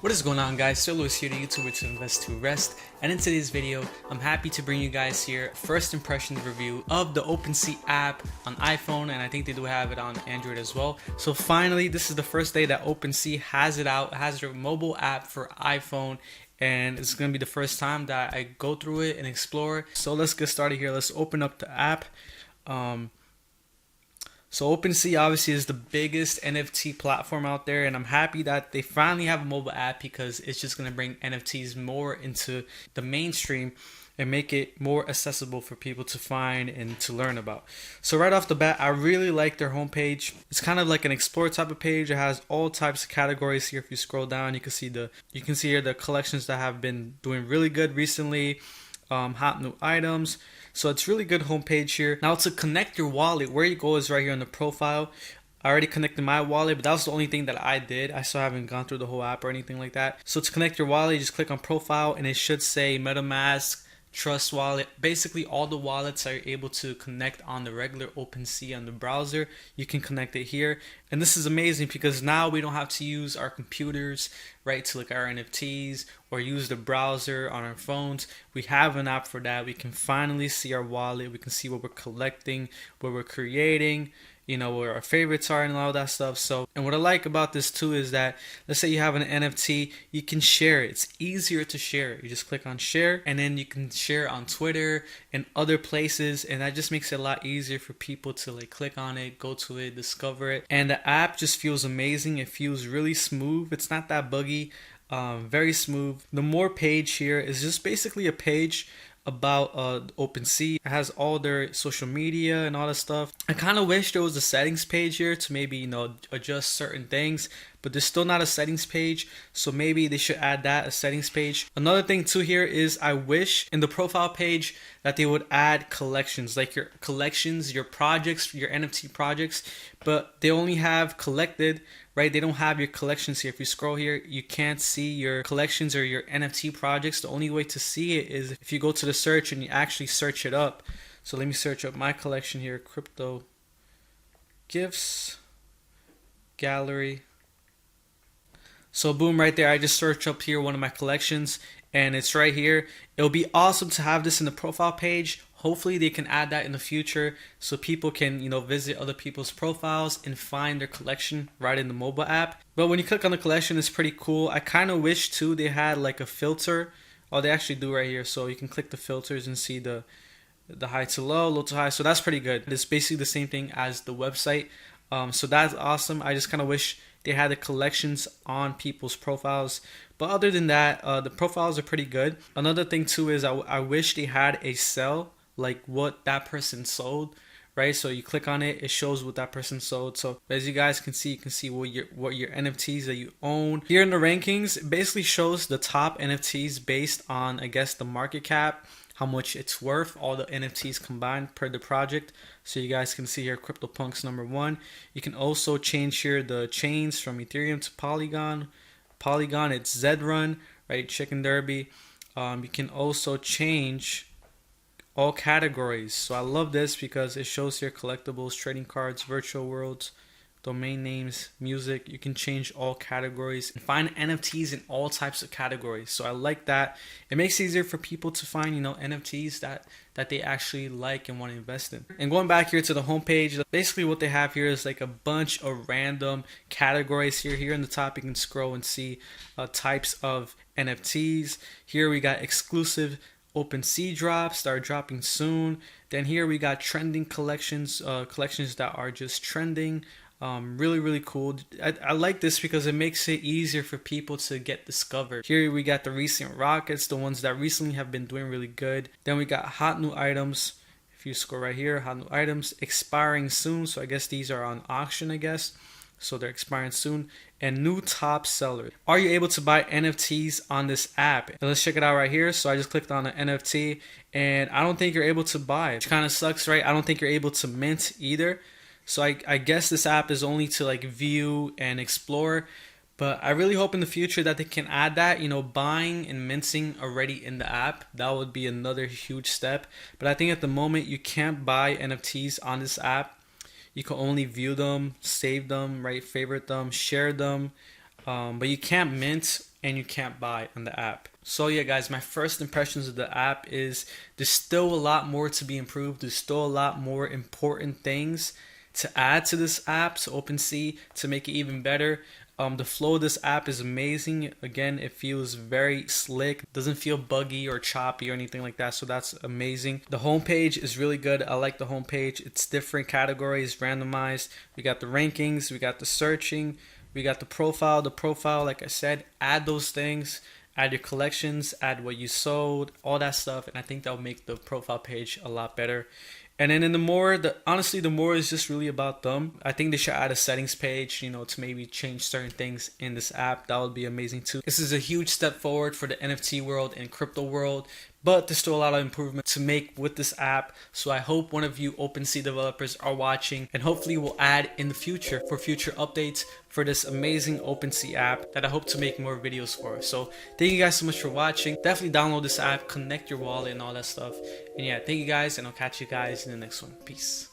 What is going on, guys? Sir Luis here, the YouTuber to invest to rest, and in today's video I'm happy to bring you guys here first impression review of the OpenSea app on iPhone, and I think they do have it on Android as well. So finally, this is the first day that OpenSea has it out. It has their mobile app for iPhone, and it's gonna be the first time that I go through it and explore. So let's get started here. Let's open up the app. So OpenSea obviously is the biggest NFT platform out there, and I'm happy that they finally have a mobile app because it's just going to bring NFTs more into the mainstream and make it more accessible for people to find and to learn about. So right off the bat, I really like their homepage. It's kind of like an explore type of page. It has all types of categories here. If you scroll down, you can see here the collections that have been doing really good recently. Hot new items. So it's really good homepage here. Now to connect your wallet, where you go is right here on the profile. I already connected my wallet, but that was the only thing that I did. I still haven't gone through the whole app or anything like that. So to connect your wallet, you just click on profile and it should say MetaMask, Trust Wallet. Basically all the wallets are able to connect on the regular OpenSea on the browser. You can connect it here, and this is amazing because now we don't have to use our computers, right, to look at our NFTs or use the browser on our phones. We have an app for that. We can finally see our wallet. We can see what we're collecting, what we're creating, you know, where our favorites are and all that stuff. So, and what I like about this too is that, let's say you have an NFT, you can share it. It's easier to share. You just click on share, and then you can share on Twitter and other places, and that just makes it a lot easier for people to like click on it, go to it, discover it. And the app just feels amazing. It feels really smooth. It's not that buggy. Very smooth. The more page here is just basically a page about OpenSea. It has all their social media and all that stuff. I kind of wish there was a settings page here to maybe, you know, adjust certain things, but there's still not a settings page, so maybe they should add that, a settings page. Another thing too here is I wish in the profile page that they would add collections, like your collections, your projects, your NFT projects, but they only have collected, right? They don't have your collections here. If you scroll here, you can't see your collections or your NFT projects. The only way to see it is if you go to the search and you actually search it up. So let me search up my collection here, crypto gifts gallery. So boom, right there, I just searched up here one of my collections and it's right here. It'll be awesome to have this in the profile page. Hopefully they can add that in the future so people can, you know, visit other people's profiles and find their collection right in the mobile app. But when you click on the collection, it's pretty cool. I kind of wish too they had like a filter. Oh, they actually do right here. So you can click the filters and see the high to low to high. So that's pretty good. It's basically the same thing as the website. So that's awesome. I just kind of wish they had the collections on people's profiles. But other than that, the profiles are pretty good. Another thing too is I wish they had a sell, like what that person sold, right? So you click on it, it shows what that person sold. So as you guys can see, you can see what your NFTs that you own. Here in the rankings, it basically shows the top NFTs based on, I guess, the market cap, how much it's worth, all the NFTs combined per the project. So you guys can see here CryptoPunks #1. You can also change here the chains from Ethereum to Polygon. Polygon, it's Zrun, right? Chicken Derby. You can also change all categories. So I love this because it shows here collectibles, trading cards, virtual worlds, domain names, music. You can change all categories and find NFTs in all types of categories. So I like that. It makes it easier for people to find, you know, NFTs that they actually like and want to invest in. And going back here to the homepage, basically what they have here is like a bunch of random categories here. Here in the top, you can scroll and see types of NFTs. Here we got exclusive OpenSea drops that are dropping soon. Then here we got trending collections, collections that are just trending. Really cool. I like this because it makes it easier for people to get discovered. Here we got the recent rockets, the ones that recently have been doing really good. Then we got hot new items. If you scroll right here, hot new items expiring soon. So I guess these are on auction, I guess. So they're expiring soon. And new top sellers. Are you able to buy NFTs on this app? And let's check it out right here. So I just clicked on an NFT and I don't think you're able to buy it. Which kind of sucks, right? I don't think you're able to mint either. So I guess this app is only to like view and explore. But I really hope in the future that they can add that, you know, buying and minting already in the app. That would be another huge step. But I think at the moment you can't buy NFTs on this app. You can only view them, save them, right? Favorite them, share them. But you can't mint and you can't buy on the app. So yeah guys, my first impressions of the app is there's still a lot more to be improved. There's still a lot more important things to add to this app, to OpenSea, to make it even better. The flow of this app is amazing. Again, it feels very slick, doesn't feel buggy or choppy or anything like that, so that's amazing. The homepage is really good. I like the homepage. It's different categories, randomized. We got the rankings, we got the searching, we got the profile. The profile, like I said, add those things, add your collections, add what you sold, all that stuff, and I think that'll make the profile page a lot better. And then in the more, honestly, the more is just really about them. I think they should add a settings page, you know, to maybe change certain things in this app. That would be amazing too. This is a huge step forward for the NFT world and crypto world, but there's still a lot of improvement to make with this app. So I hope one of you OpenSea developers are watching, and hopefully we'll add in the future for future updates for this amazing OpenSea app that I hope to make more videos for. So thank you guys so much for watching. Definitely download this app, connect your wallet and all that stuff. And yeah, thank you guys, and I'll catch you guys in the next one. Peace.